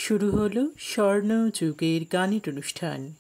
শুরু হলো স্বর্ণ যুগের গানের অনুষ্ঠান।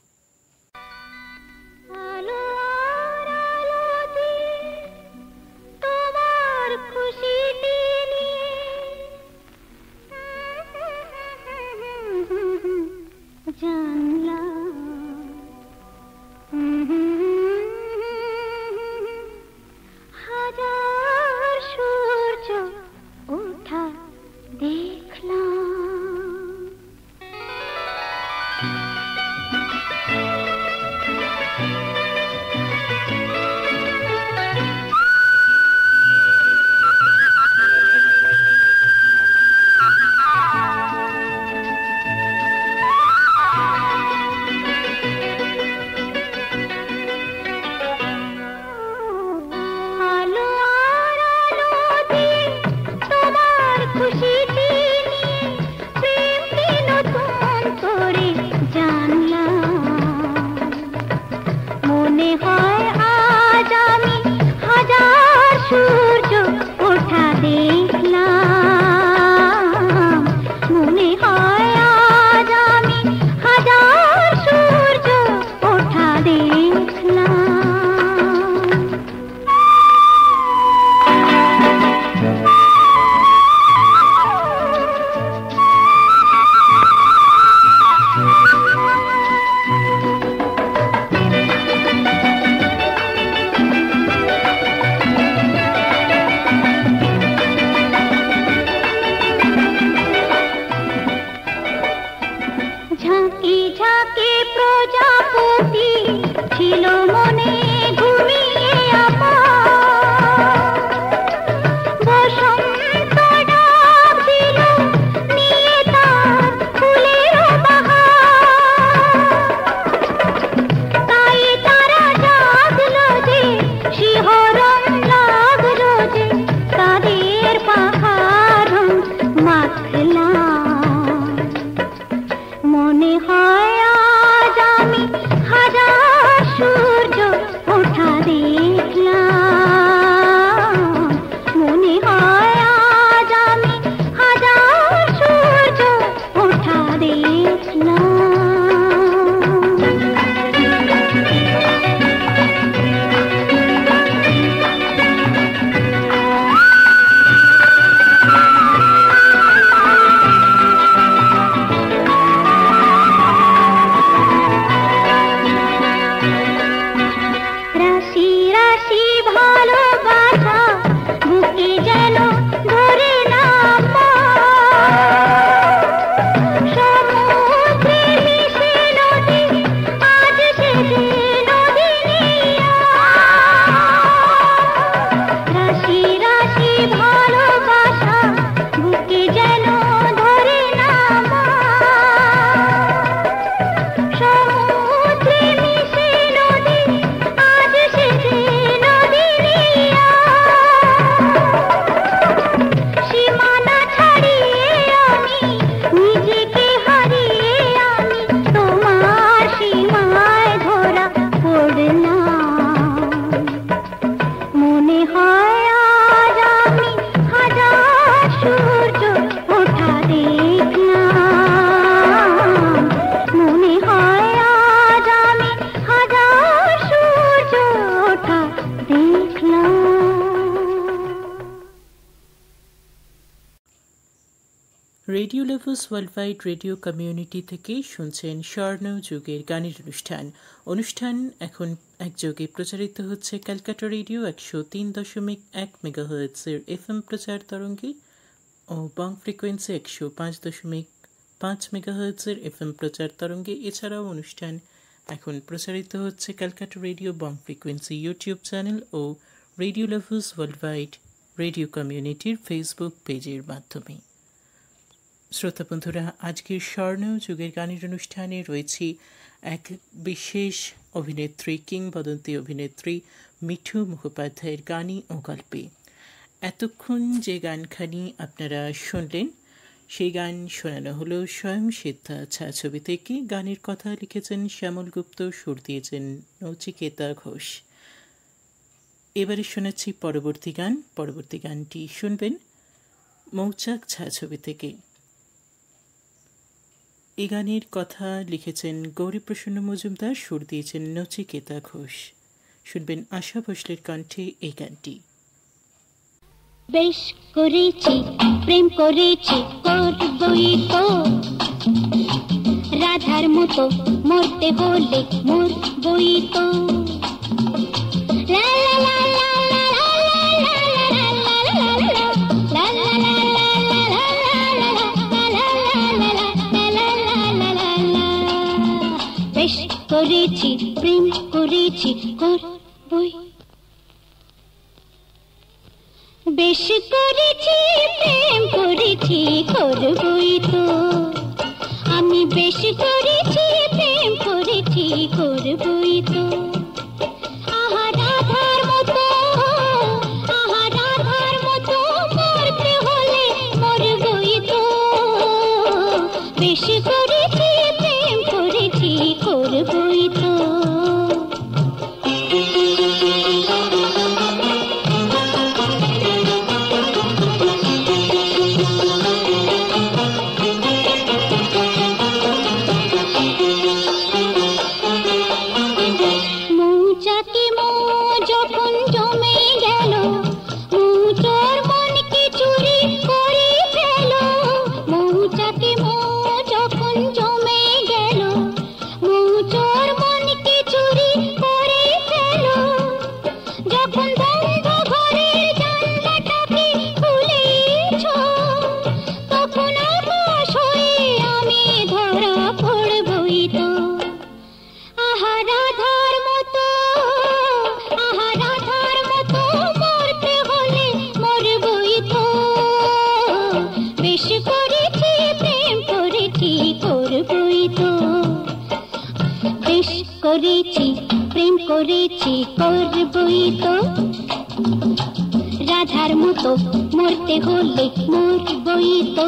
Radio lovers worldwide radio community থেকে শুনছেন স্বর্ণ যুগের গানের অনুষ্ঠান এখন একযোগে প্রচারিত হচ্ছে ক্যালকাটা রেডিও 103.1 মেগাহার্টজের FM প্রচার তরঙ্গে ও বং ফ্রিকোয়েন্সি 105.5 মেগাহার্টজের FM প্রচার তরঙ্গে। এছাড়াও অনুষ্ঠান এখন প্রচারিত হচ্ছে ক্যালকাটা রেডিও বং ফ্রিকোয়েন্সি ইউটিউব চ্যানেল ও রেডিও লাভার্স ওয়ার্ল্ডওয়াইড রেডিও কমিউনিটির ফেসবুক পেজের মাধ্যমে। শ্রোতা বন্ধুরা, আজকের স্বর্ণ যুগের গানের অনুষ্ঠানে রয়েছি এক বিশেষ অভিনেত্রী, কিংবদন্তি অভিনেত্রী মিঠু মুখোপাধ্যায়ের গানে ও গল্পে। এতক্ষণ যে গানখানি আপনারা শুনলেন সেই গান শোনানো হলো স্বয়ং সিদ্ধা ছায়াছবি থেকে। গানের কথা লিখেছেন শ্যামল গুপ্ত, সুর দিয়েছেন নচিকেতা ঘোষ। এবারে শোনাচ্ছি পরবর্তী গানটি শুনবেন মৌচাক ছায়াছবি থেকে। এই গানের কথা লিখেছেন গৌরীপ্রসন্ন মজুমদার, সুর দিয়েছেন নচিকেতা ঘোষ। শুনবেন আশা ভোসলের কণ্ঠে এই গানটি। বেশ করেছি প্রেম করেছি করবই তো, রাধার মতো মরতে হলে মরবই তো। বেশ করেছি প্রেম করেছি করবই, বেশ করেছি প্রেম করেছি করবই তো, আমি বেশ করেছি প্রেম করেছি করবই তো। আহা রাধার মতো, আহা রাধার মতো মরতে হলে মরবই তো, বেশ করেছি প্রেম করেছি করবই তো। করেছি প্রেম করেছি করবই তো, রাধার মতো মরতে হলে মরবই তো।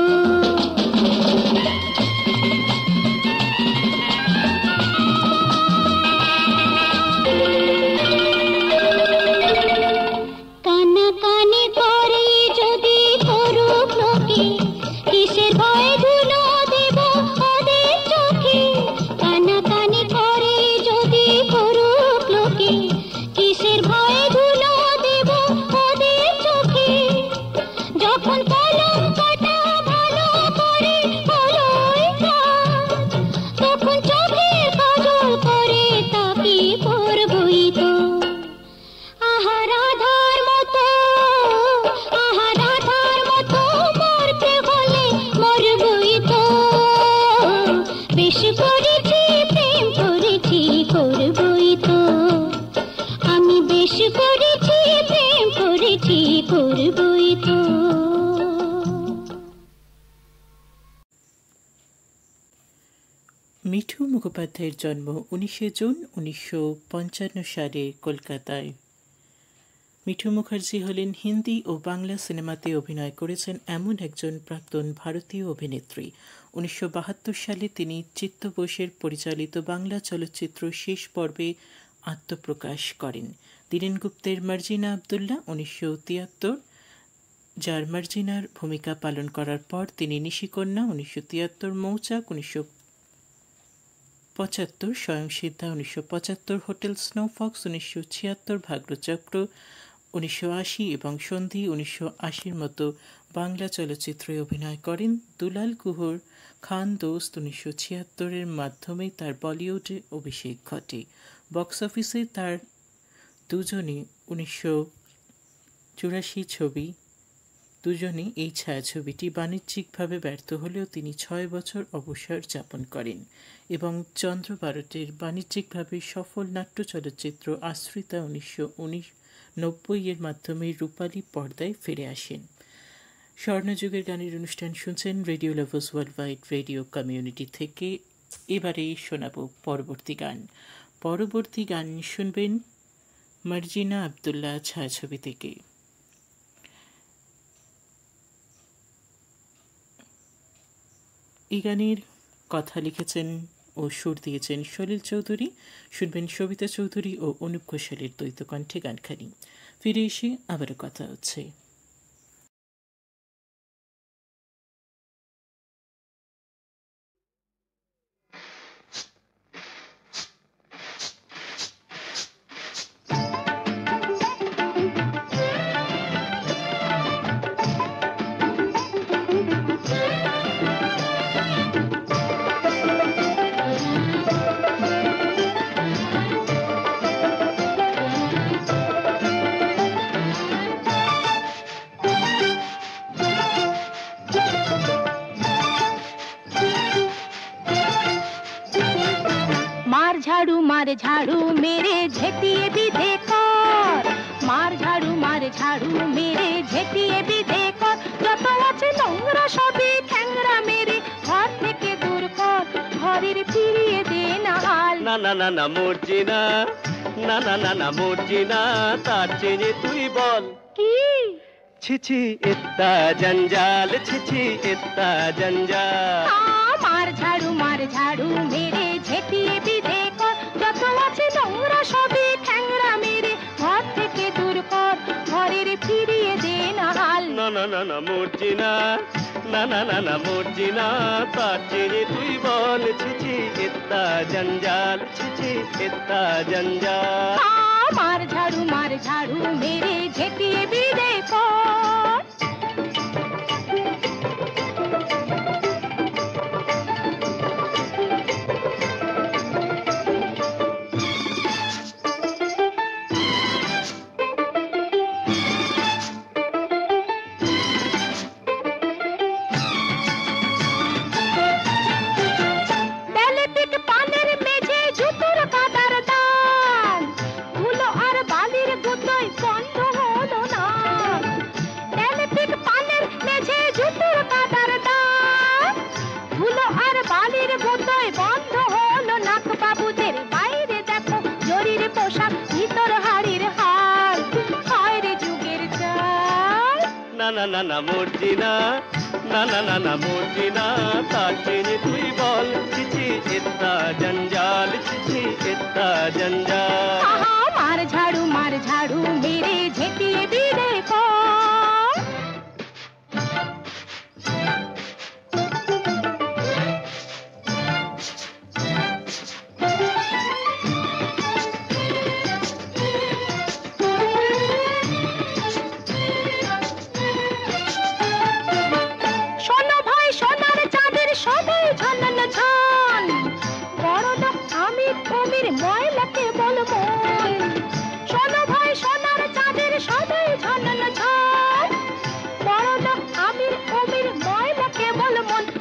কানা কানে করে যদি করুক লোকে, কিসের ভয় ধুলো দেব ওদের চোখে। কানা কানে করে যদি করুক লোকে, কিসের ভয় ধুলো দেব ওদের চোখে। যখন কলম কাটা ভালো করে হলোই কাজ, তখন চোখের কাজল করে তাকে করবই তো। আহা রাধার মতো, আহা রাধার মতো মরতে হলে মরবই তো, বেশ করেছি প্রেম করেছি করবই তো, আমি বেশ করেছি প্রেম করেছি করবই তো। মিঠু মুখোপাধ্যায়ের জন্ম 19 জুন 1955 সালে কলকাতায়। মিঠু মুখার্জি হলেন হিন্দি ও বাংলা সিনেমাতে অভিনয় করেছেন এমন একজন প্রাক্তন ভারতীয় অভিনেত্রী। 1972 সালে তিনি চিত্ত বোসের পরিচালিত বাংলা চলচ্চিত্র শেষ পর্বে আত্মপ্রকাশ করেন। দীনেন গুপ্তের মার্জিনা আবদুল্লাহ 1973, যার মার্জিনার ভূমিকা পালন করার পর তিনি নিশিকন্যা 1973, মৌচাক 1975, স্বয়ংসিদ্ধা 1975, হোটেল স্নোফক্স 1976, ভাগ্যচক্র 1980 এবং সন্ধি 1980 মতো বাংলা চলচ্চিত্রে অভিনয় করেন। দুলাল গুহর খান দোস্ত 1976 মাধ্যমে তার বলিউডে অভিষেক ঘটে। বক্স অফিসে তার দুজনই 1984 ছবি, দুজনই এই ছায়াছবিটি বাণিজ্যিকভাবে ব্যর্থ হলেও তিনি 6 বছর অবসর যাপন করেন এবং চন্দ্রবারটের বাণিজ্যিকভাবে সফল নাট্য চলচ্চিত্র আশ্রিতা 1990 মাধ্যমে রূপালী পর্দায় ফিরে আসেন। স্বর্ণযুগের গানের অনুষ্ঠান শুনছেন radio lovers worldwide radio community থেকে। এবারে শোনাব পরবর্তী গান শুনবেন মার্জিনা আবদুল্লাহ ছায়াছবি থেকে। এই গানের কথা লিখেছেন ও সুর দিয়েছেন সলিল চৌধুরী। শুনবেন সবিতা চৌধুরী ও অনুপ ঘোষালের দ্বৈত কণ্ঠে গানখানি। ফিরে এসে আবারও কথা হচ্ছে। মার ঝাড়ু মেরে ঝেঁটিয়ে বিধে কর, মার ঝাড়ু মেরে ঝেঁটিয়ে বিধে কর, যত আছে নোংরা সবই ঠ্যাংরা মেরে ঘর থেকে দূর কর, ঘরের ফিরিয়ে দে না হাল। না না না না মরছি না, না না না না মরছি না, তার চেয়ে তুই বল কি? ছিছি ইত্তা জঞ্জাল, ছিছি ইত্তা জঞ্জাল। মার ঝাড়ু মেরে ঝেঁটিয়ে বিধে কর, যত আছে নোংরা সবই ঠ্যাংরা মেরে ঘর থেকে দূর কর, ঘরের ফিরিয়ে দে না হাল। না না না না মরছি না, না না না না মরছি না, তার চেয়ে তুই বল ছিছি ইত্তা জঞ্জাল, ছিছি ইত্তা জঞ্জাল। মার ঝাড়ু মেরে ঝেঁটিয়ে বিধে কর। না না না না মরছি না, না না না না মরছি না, তার চেয়ে তুই বল ছিছি ইত্তা জঞ্জাল, ছিছি ইত্তা জঞ্জাল। মার ঝাড়ু মেরে ঝেঁটিয়ে বিধে কর।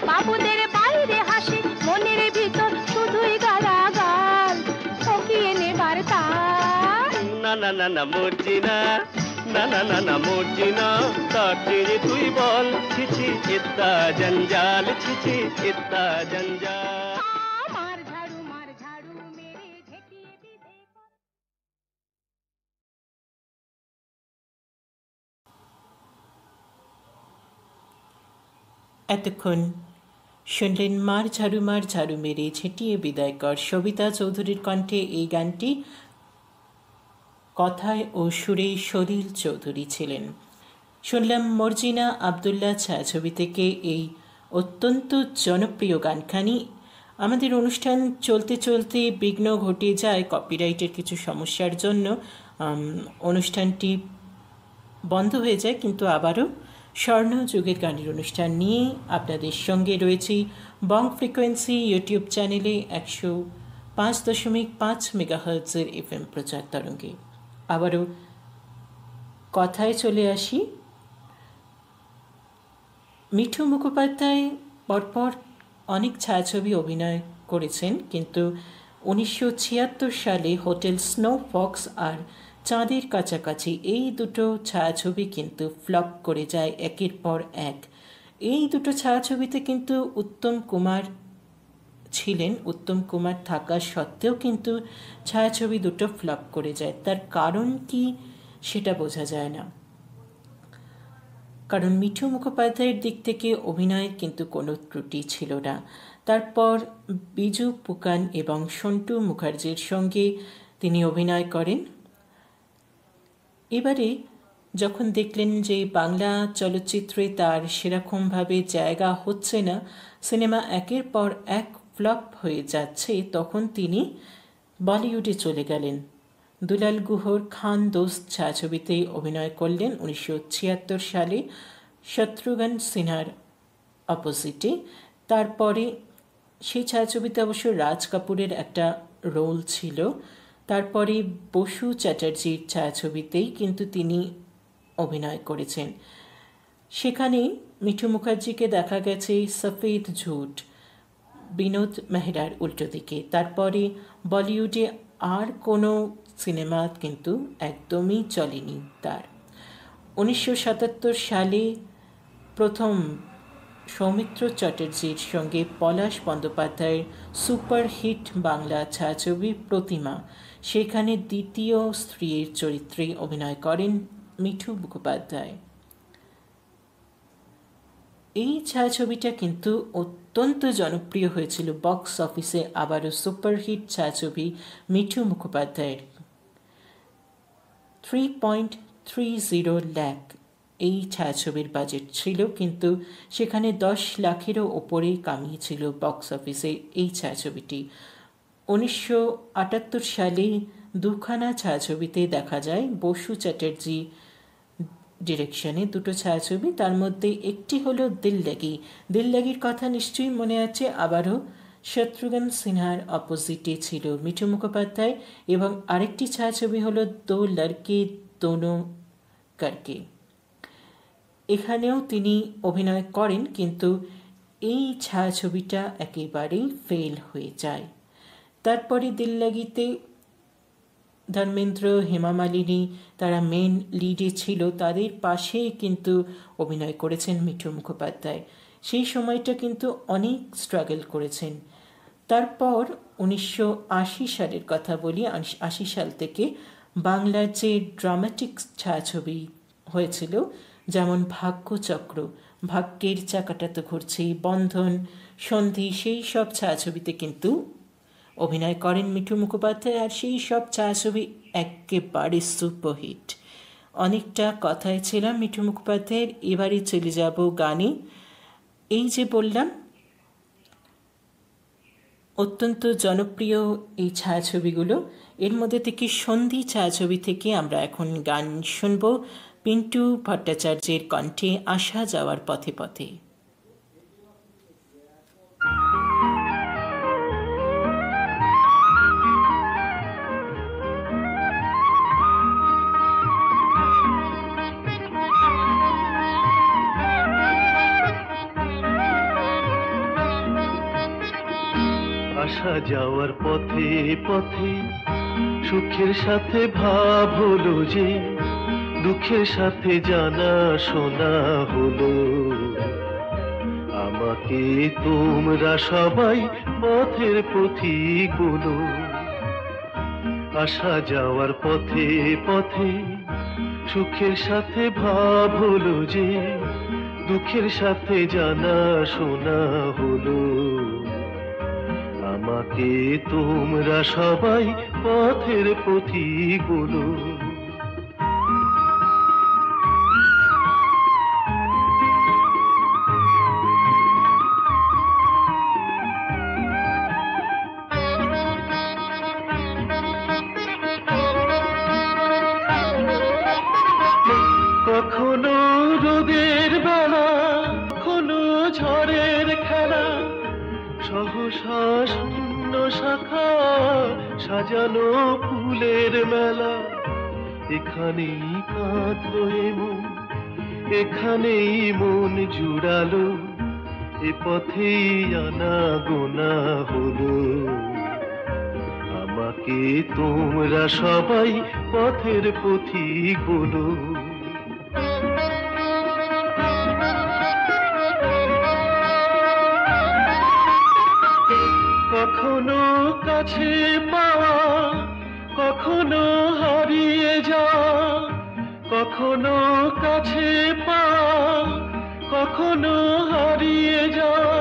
বাবুদের বাইরে হাসি, মনের ভিতর শুধুই গালাগাল, ঠকিয়ে নেবার তার। না না না না মরছি না, না না না না মরছি না, তার চেয়ে তুই বল ছিছি ইত্তা জঞ্জাল, ছিছি ইত্তা জঞ্জাল। মার ঝাড়ু মেরে ঝেঁটিয়ে বিধে কর। এতক্ষণ শুনলেন মার ঝাড়ু মেরে ঝেঁটিয়ে বিদায় কর সবিতা চৌধুরীর কণ্ঠে এই গানটি। কথায় ও সুরে সলিল চৌধুরী ছিলেন। শুনলাম মর্জিনা আবদুল্লাহ ছায়াছবি থেকে এই অত্যন্ত জনপ্রিয় গানখানি। আমাদের অনুষ্ঠান চলতে চলতে বিঘ্ন ঘটে যায় কপিরাইটের কিছু সমস্যার জন্য, অনুষ্ঠানটি বন্ধ হয়ে যায়, কিন্তু আবারও স্বর্ণযুগের গানের অনুষ্ঠান নিয়ে আপনাদের সঙ্গে রয়েছি বং ফ্রিকোয়েন্সি ইউটিউব চ্যানেলে 105.5 মেগাহার্টজের FM প্রচার তরঙ্গে। আবারও কথায় চলে আসি। মিঠু মুখোপাধ্যায় পরপর অনেক ছায়াছবি অভিনয় করেছেন, কিন্তু 1976 সালে হোটেল স্নো ফক্স আর চাঁদের কাছাকাছি এই দুটো ছায়াছবি কিন্তু ফ্লপ করে যায় একের পর এক। এই দুটো ছায়াছবিতে কিন্তু উত্তম কুমার ছিলেন, উত্তম কুমার থাকা সত্ত্বেও কিন্তু ছায়াছবি দুটো ফ্লপ করে যায়। তার কারণ কি সেটা বোঝা যায় না, কারণ মিঠু মুখোপাধ্যায়ের দিক থেকে অভিনয়ের কিন্তু কোনো ত্রুটি ছিল না। তারপর বিজু পুকান এবং সন্টু মুখার্জির সঙ্গে তিনি অভিনয় করেন। এবারে যখন দেখলেন যে বাংলা চলচ্চিত্রে তার সেরকমভাবে জায়গা হচ্ছে না, সিনেমা একের পর এক ফ্লপ হয়ে যাচ্ছে, তখন তিনি বলিউডে চলে গেলেন। দুলাল গুহর খান দোস্ত ছায়াছবিতে অভিনয় করলেন 1976 সালে শত্রুঘ্ন সিনহার অপোজিটে। তারপরে সেই ছায়াছবিতে অবশ্য রাজ কাপুরের একটা রোল ছিল। তারপরে বসু চ্যাটার্জির ছায়াছবিতেই কিন্তু তিনি অভিনয় করেছেন। সেখানে মিঠু মুখার্জিকে দেখা গেছে সফেদ ঝুট, বিনোদ মেহরার উল্টো দিকে। তারপরে বলিউডে আর কোনো সিনেমা কিন্তু একদমই চলেনি তার। 1977 সালে প্রথম সৌমিত্র চ্যাটার্জির সঙ্গে পলাশ বন্দ্যোপাধ্যায়ের সুপারহিট বাংলা ছায়াছবি প্রতিমা, সেখানে দ্বিতীয় স্ত্রীর চরিত্রে অভিনয় করেন মিঠু মুখোপাধ্যায়। এই ছায়াছবিটা কিন্তু অত্যন্ত জনপ্রিয় হয়েছিল বক্স অফিসে। আবারও সুপারহিট ছায়াছবি মিঠু মুখোপাধ্যায়ের। 3.30 লাখ এই ছায়াছবির বাজেট ছিল, কিন্তু সেখানে 10 লাখেরও ওপরে কামিয়েছিল বক্স অফিসে এই ছায়াছবিটি। 1978 সালে দুখানা ছায়াছবিতে দেখা যায় বসু চ্যাটার্জি ডিরেকশনে দুটো ছায়াছবি। তার মধ্যে একটি হলো দিল্লাগির কথা নিশ্চয়ই মনে আছে। আবারও শত্রুঘ্ন সিনহার অপোজিটে ছিল মিঠু মুখোপাধ্যায়, এবং আরেকটি ছায়াছবি হলো দো লড়কে দোনো করকে। এখানেও তিনি অভিনয় করেন, কিন্তু এই ছায়াছবিটা একেবারেই ফেল হয়ে যায়। তারপরে দিল্লাগিতে ধর্মেন্দ্র, হেমা মালিনী তারা মেন লিডে ছিল, তাদের পাশে কিন্তু অভিনয় করেছেন মিঠু মুখোপাধ্যায়। সেই সময়টা কিন্তু অনেক স্ট্রাগল করেছেন। তারপর 1980 সালের কথা বলি। 80 সাল থেকে বাংলার যে ড্রামাটিক ছায়াছবি হয়েছিল, যেমন ভাগ্যচক্র, ভাগ্যের চাকাটা তো ঘুরছে, বন্ধন, সন্ধি, সেই সব ছায়াছবিতে কিন্তু অভিনয় করেন মিঠু মুখোপাধ্যায়। আর সেই সব ছায়াছবি একেবারে সুপারহিট। অনেকটা কথায় ছিলাম মিঠু মুখোপাধ্যায়ের। এবারে চলে যাব গানে। এই যে বললাম অত্যন্ত জনপ্রিয় এই ছায়াছবিগুলো, এর মধ্যে থেকে সন্ধি ছায়াছবি থেকে আমরা এখন গান শুনব পিন্টু ভট্টাচার্যের কণ্ঠে, আসা যাওয়ার পথে পথে। আসা যাওয়ার পথে পথে সুখের সাথে ভাব হলো যে, দুঃখের সাথে জানা শোনা হলো। আমাকে তোমরা সবাই পথের পথিক বলো। আসা যাওয়ার পথে পথে সুখের সাথে ভাব হলো যে, দুঃখের সাথে জানা শোনা হলো। আমাকে তোমরা সবাই পথের পথিক বলো। কখনো রোদের বেলা, কখনো ঝড়ের খেলা, সহসা শূন্য শাখা সাজানো ফুলের মেলা। এখানেই কাঁদলো এমন, এখানেই মন জুড়ালো, এ পথেই আনা গোনা হলো। আমাকে তোমরা সবাই পথের পথিক বলো। কখনো কাছে পাওয়া, কখনো হারিয়ে যাওয়া, কখনো কাছে পাওয়া, কখনো হারিয়ে যাওয়া।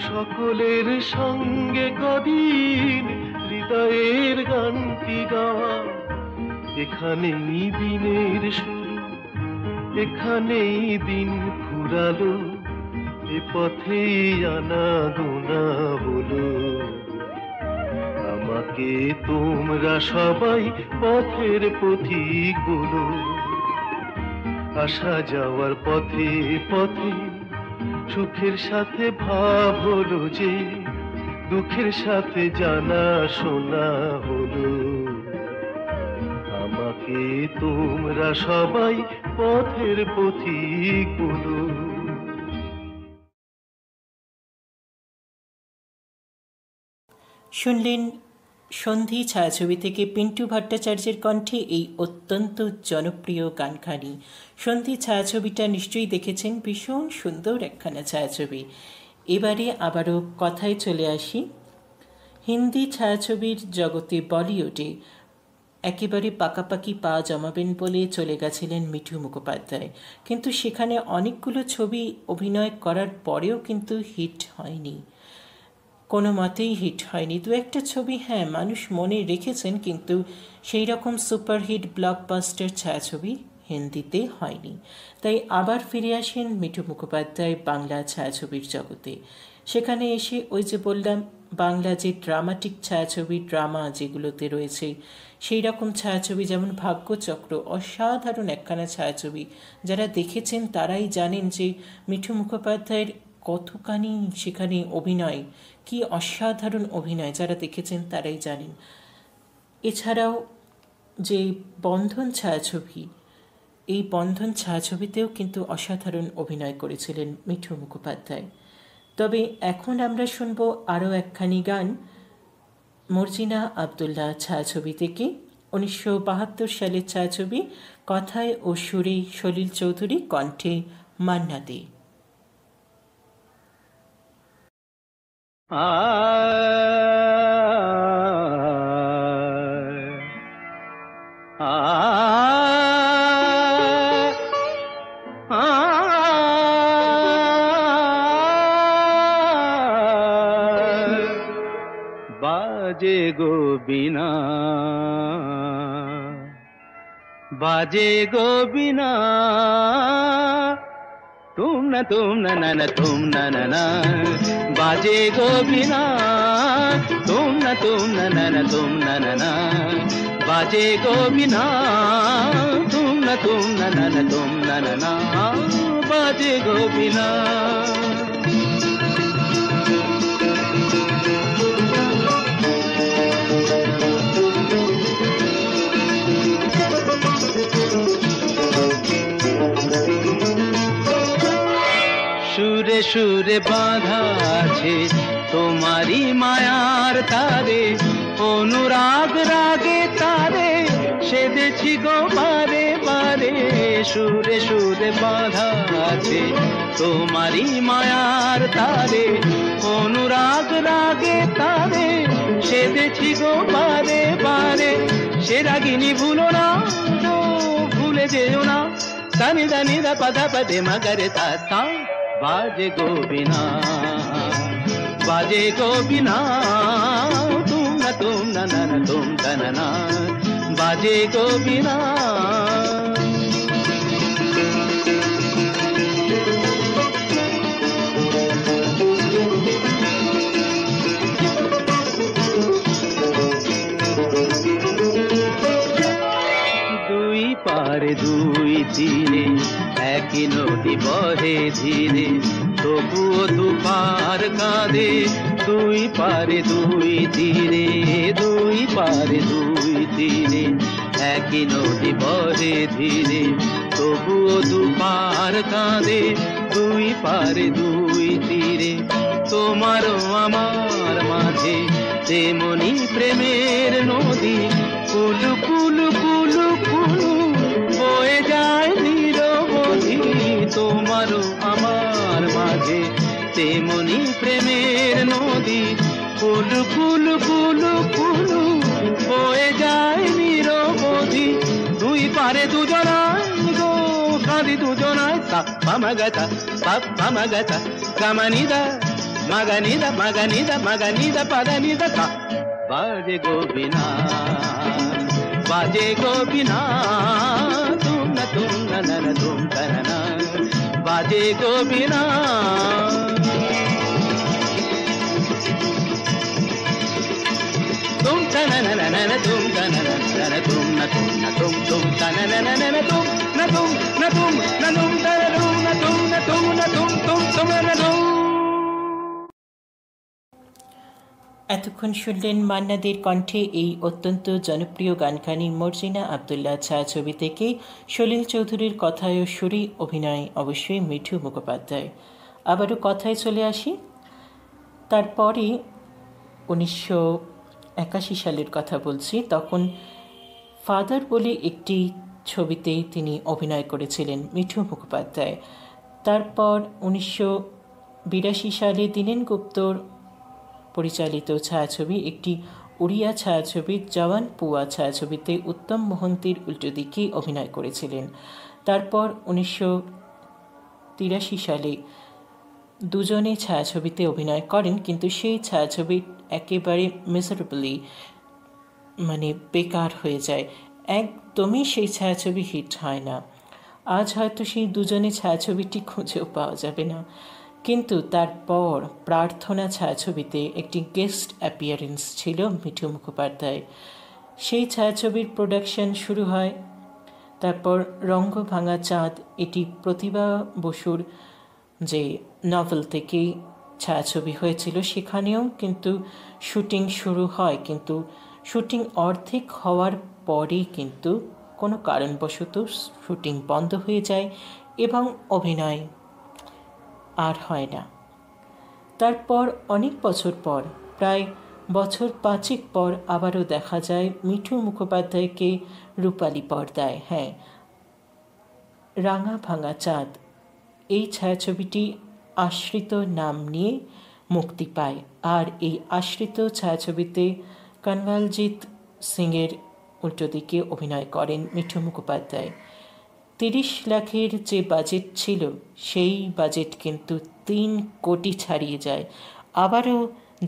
সকলের সঙ্গে কদিন হৃদয়ের গানটি গাওয়া। এখানেই দিনের শুরু, এখানেই দিন ফুরালো, এ পথেই আনা গোনা হলো। আমাকে তোমরা সবাই পথের পথিক বলো। আসা যাওয়ার পথে পথে সুখের সাথে ভাব হলো যে, দুঃখের সাথে জানা শোনা হলো। আমাকে তোমরা সবাই পথের পথিক বলো। শুনলেন সন্ধি ছায়াছবি থেকে পিন্টু ভট্টাচার্যের কণ্ঠে এই অত্যন্ত জনপ্রিয় গানখানি। সন্ধি ছায়াছবিটা নিশ্চয়ই দেখেছেন, ভীষণ সুন্দর একখানা ছায়াছবি। এবারে আবারও কথায় চলে আসি। হিন্দি ছায়াছবির জগতে, বলিউডে একেবারে পাকাপাকি পা জমাবেন বলে চলে গেছিলেন মিঠু মুখোপাধ্যায়, কিন্তু সেখানে অনেকগুলো ছবি অভিনয় করার পরেও কিন্তু হিট হয়নি, কোনো মতেই হিট হয়নি। দু একটা ছবি হ্যাঁ মানুষ মনে রেখেছেন, কিন্তু সেই রকম সুপারহিট ব্লকবাস্টার ছায়াছবি হিন্দিতে হয়নি। তাই আবার ফিরে আসেন মিঠু মুখোপাধ্যায় বাংলা ছায়াছবির জগতে। সেখানে এসে ওই যে বললাম, বাংলা যে ড্রামাটিক ছায়াছবি, ড্রামা যেগুলোতে রয়েছে, সেই রকম ছায়াছবি যেমন ভাগ্যচক্র, অসাধারণ একখানা ছায়াছবি। যারা দেখেছেন তারাই জানেন যে মিঠু মুখোপাধ্যায়ের কতখানি সেখানে অভিনয়, কি অসাধারণ অভিনয়, যারা দেখেছেন তারাই জানেন। এছাড়াও যে বন্ধন ছায়াছবি, এই বন্ধন ছায়াছবিতেও কিন্তু অসাধারণ অভিনয় করেছিলেন মিঠু মুখোপাধ্যায়। তবে এখন আমরা শুনব আরও একখানি গান মর্জিনা আবদুল্লাহ ছায়াছবি থেকে, 1972 সালের ছায়াছবি, কথায় ও সুরে সলিল চৌধুরী, কণ্ঠে মান্না দে। बाजे गो बिना, बाजे गो बिना, तुम न न तुम न न, बाजे गो बिना, तुम न न तुम न न, बाजे गो बिना, तुम न तुम न न, बाजे गो बिना। সুরে সুরে বাঁধা আছে তোমারি মায়ার তারে, অনুরাগ রাগে তারে সেদেছি গো বারে বারে। সুরে সুরে বাঁধা আছে তোমারি মায়ার তারে, অনুরাগ রাগে তারে সেদেছি গো বারে বারে। সে রাগিনী ভুলো না, ভুলে যেও না, সানি দানি দা পদা পদে মগরে তা তা। बाजे गो बिना, बाजे गो बिना, तुम न तुम न, बाजे गो बिना। দুই পারে দুই তীরে একই নদী বহে ধীরে, তবুও দুপার কাঁদে। দুই পারে দুই তীরে, দুই পারে দুই তীরে একই নদী বহে ধীরে, তবুও দুপার কাঁদে। দুই পারে দুই তীরে তোমারও আমার মাঝে তেমনি প্রেমের নদী, কুলু কুলু কুলু কুলু বয়ে যায় নিরবধি। তোমারও আমার মাঝে তেমনি প্রেমের নদী, কুলু কুলু কুলু কুলু বয়ে যায় নিরবধি। দুই পারে দুজনায় গো কাঁদি দুজনায়, পামাগাতা পামাগাতা কামানিদা মাগানিদা মাগানিদা মাগানিদা পাদানিদা তা। बाजे गो बिना, बाजे गो बिना, तुम न तुम न, बाजे गो बिना। तुम न न तुम न तुम न तुम न तुम न तुम न तुम न तुम न तुम न तुम न तुम तुम न तुम। এতক্ষণ শুনলেন মান্নাদের কণ্ঠে এই অত্যন্ত জনপ্রিয় গানখানি মর্জিনা আবদুল্লাহ ছায়াছবি থেকে, সলিল চৌধুরীর কথায় ও সুরে, অভিনয় অবশ্যই মিঠু মুখোপাধ্যায়। আবারও কথায় চলে আসি। তারপরে 1981 সালের কথা বলছি। তখন ফাদার বলে একটি ছবিতে তিনি অভিনয় করেছিলেন মিঠু মুখোপাধ্যায়। তারপর 1982 সালে দীনেন গুপ্তর পরিচালিত ছায়াছবি একটি উড়িয়া ছায়াছবি জওয়ান পুয়া ছায়াছবিতে উত্তম মোহন্তির উল্টো দিকে অভিনয় করেছিলেন। তারপর 1983 সালে দুজনে ছায়াছবিতে অভিনয় করেন, কিন্তু সেই ছবি একেবারে মিজারেবলি বেকার হয়ে যায়, একদমই সেই ছায়াছবি হিট হয় না। আজ হয়তো সেই দুজনে ছায়াছবিটি খুঁজেও পাওয়া যাবে না। কিন্তু তারপর প্রার্থনা ছায়াছবিতে একটি গেস্ট অ্যাপিয়ারেন্স ছিল মিঠু মুখোপাধ্যায়। সেই ছায়াছবির প্রোডাকশন শুরু হয়। তারপর রঙ্গ ভাঙা চাঁদ, এটি প্রতিভা বসুর যে নভেল থেকে ছায়াছবি হয়েছিল, সেখানেও কিন্তু শুটিং শুরু হয়, কিন্তু শুটিং অর্ধেক হওয়ার পরে কিন্তু কোনো কারণবশত শুটিং বন্ধ হয়ে যায় এবং অভিনয় আর হয় না। তারপর অনেক বছর পর, প্রায় বছর 5 পর আবারও দেখা যায় মিঠু মুখোপাধ্যায়কে রূপালী পর্দায়। হ্যাঁ, রাঙা ভাঙা চাঁদ, এই ছায়াছবিটি আশ্রিত নাম নিয়ে মুক্তি পায়। আর এই আশ্রিত ছায়াছবিতে কনওয়ালজিৎ সিংয়ের উল্টো দিকে অভিনয় করেন মিঠু মুখোপাধ্যায়। 30 লাখের যে বাজেট ছিল, সেই বাজেট কিন্তু 3 কোটি ছাড়িয়ে যায়। আবারও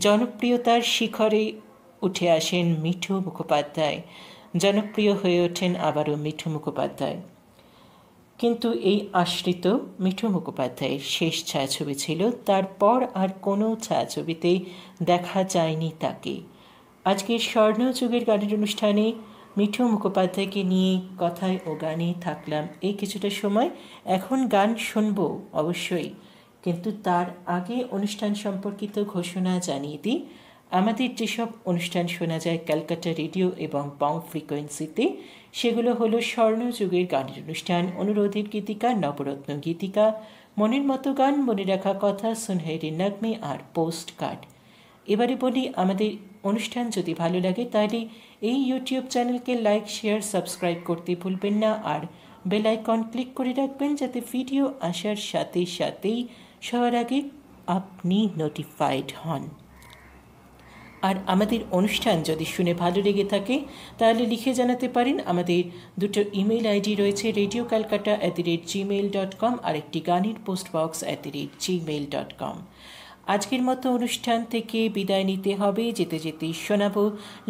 জনপ্রিয়তার শিখরে উঠে আসেন মিঠু মুখোপাধ্যায়, জনপ্রিয় হয়ে ওঠেন আবারও মিঠু মুখোপাধ্যায়। কিন্তু এই আশ্রিত মিঠু মুখোপাধ্যায়ের শেষ ছায়াছবি ছিল। তারপর আর কোনো ছায়াছবিতেই দেখা যায়নি তাকে। আজকের স্বর্ণযুগের গানের অনুষ্ঠানে মিঠু মুখোপাধ্যায়কে নিয়ে কথায় ও গানে থাকলাম এই কিছুটা সময়। এখন গান শুনবো অবশ্যই, কিন্তু তার আগে অনুষ্ঠান সম্পর্কিত ঘোষণা জানিয়ে দিই। আমাদের যেসব অনুষ্ঠান শোনা যায় ক্যালকাটা রেডিও এবং বাউ ফ্রিকোয়েন্সিতে, সেগুলো হলো স্বর্ণযুগের গানের অনুষ্ঠান, অনুরোধের গীতিকা, নবরত্ন গীতিকা, মনের মতো গান, মনে রাখা কথা, সুনহেরি নগমে আর পোস্ট কার্ড। এবারে বলি, আমাদের অনুষ্ঠান যদি ভালো লাগে তাহলে এই ইউটিউব চ্যানেলকে লাইক, শেয়ার, সাবস্ক্রাইব করতে ভুলবেন না, আর বেল আইকন ক্লিক করে রাখবেন যাতে ভিডিও আসার সাথে সাথেই সবার আগে আপনি নোটিফাইড হন। আর আমাদের অনুষ্ঠান যদি শুনে ভালো লেগে থাকে তাহলে লিখে জানাতে পারেন। আমাদের দুটো ইমেল আইডি রয়েছে, radiocalcutta@gmail.com আর একটি গানের পোস্ট বক্স @gmail.com। আজকের মতো অনুষ্ঠান থেকে বিদায় নিতে হবে। যেতে যেতে শোনাবো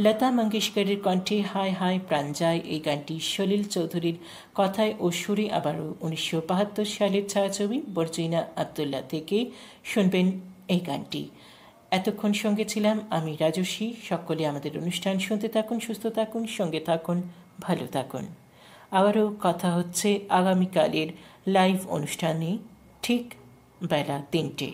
লতা মঙ্গেশকরের কণ্ঠে হায় হায় প্রাণ যায়। এই গানটি সলিল চৌধুরীর কথায় ও সুরে আবারও 1972 সালের ছায়াছবি বরজিনা আবদুল্লাহ থেকে শুনবেন এই গানটি। এতক্ষণ সঙ্গে ছিলাম আমি রাজস্বী। সকলে আমাদের অনুষ্ঠান শুনতে থাকুন, সুস্থ থাকুন, সঙ্গে থাকুন, ভালো থাকুন। আবারও কথা হচ্ছে আগামীকালের লাইভ অনুষ্ঠানে ঠিক বেলা 3টে।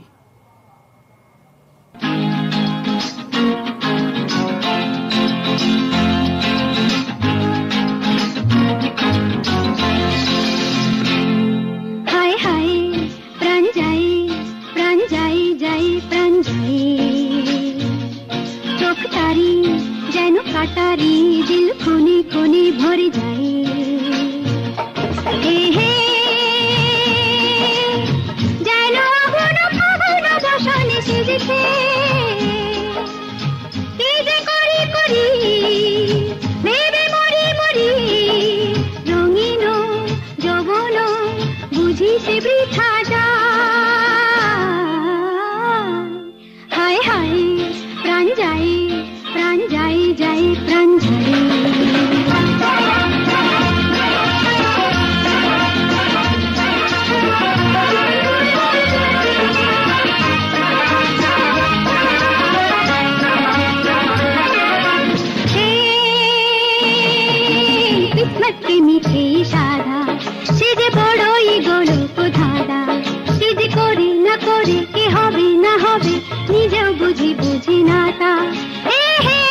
হায় হায় প্রাণ যাই, প্রাণ যাই যাই, প্রাণ যাই, চোখ তারি যেন কাটারি, দিল কোনে কোনে ভরে যাই। হে হে যেন আগুন ফাগুন বসনে সেজেছে, কি যে করি করি ভেবে মরি মরি, রঙিন যৌবন বুঝি সে বৃথা যায়। হায় হায় প্রাণ যাই, প্রাণ যাই যাই, প্রাণ যাই। किस्मत के मीठे साधा से जे बड़ई गोलक धारा, कि जे करे ना करे के हबे ना हबे निजेও বুঝি বুঝি না তা। হে হে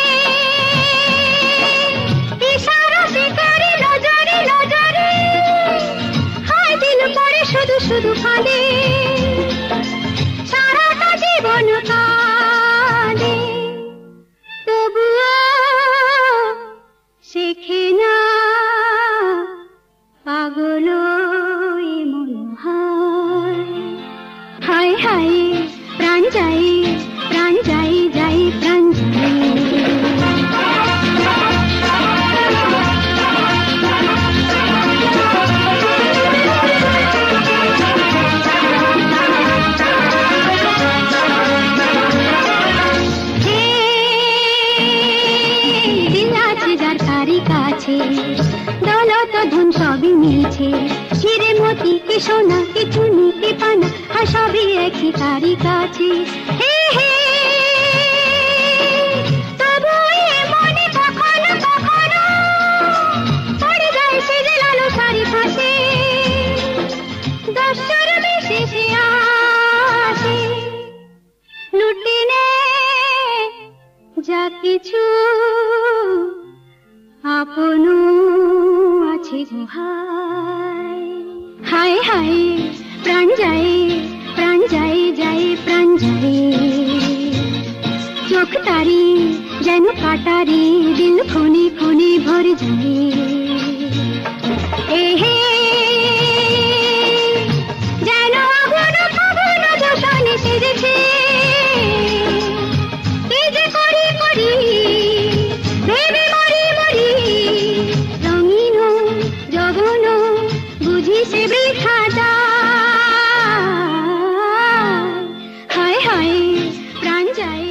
সবই মিলছে, হিরে মতি কে সোনা কে চুনি কে পানা, আর সবই একই তারই কাছে। হে হে তবু এ মনে কখনো কখনো পড়ে যায় সে যে লালো সারি ফাঁসে, দশর বিশেষে আসে লুটে নে যা কিছু আপন আছে ভাই। হায় হায় প্রাণ যায় প্রাণ যায় যায় প্রাণ যায়, চোখ তারি যেন কাটারি, দিল খুনে খুনে ভর যায়। এহে যেন আগুন ফাগুন যশনে সেজেছে, কি যে করি করি ভেবে মরি মরি, রঙিন জগন বুঝি সে বৃথা যায়। হায় হায় প্রাণ যায়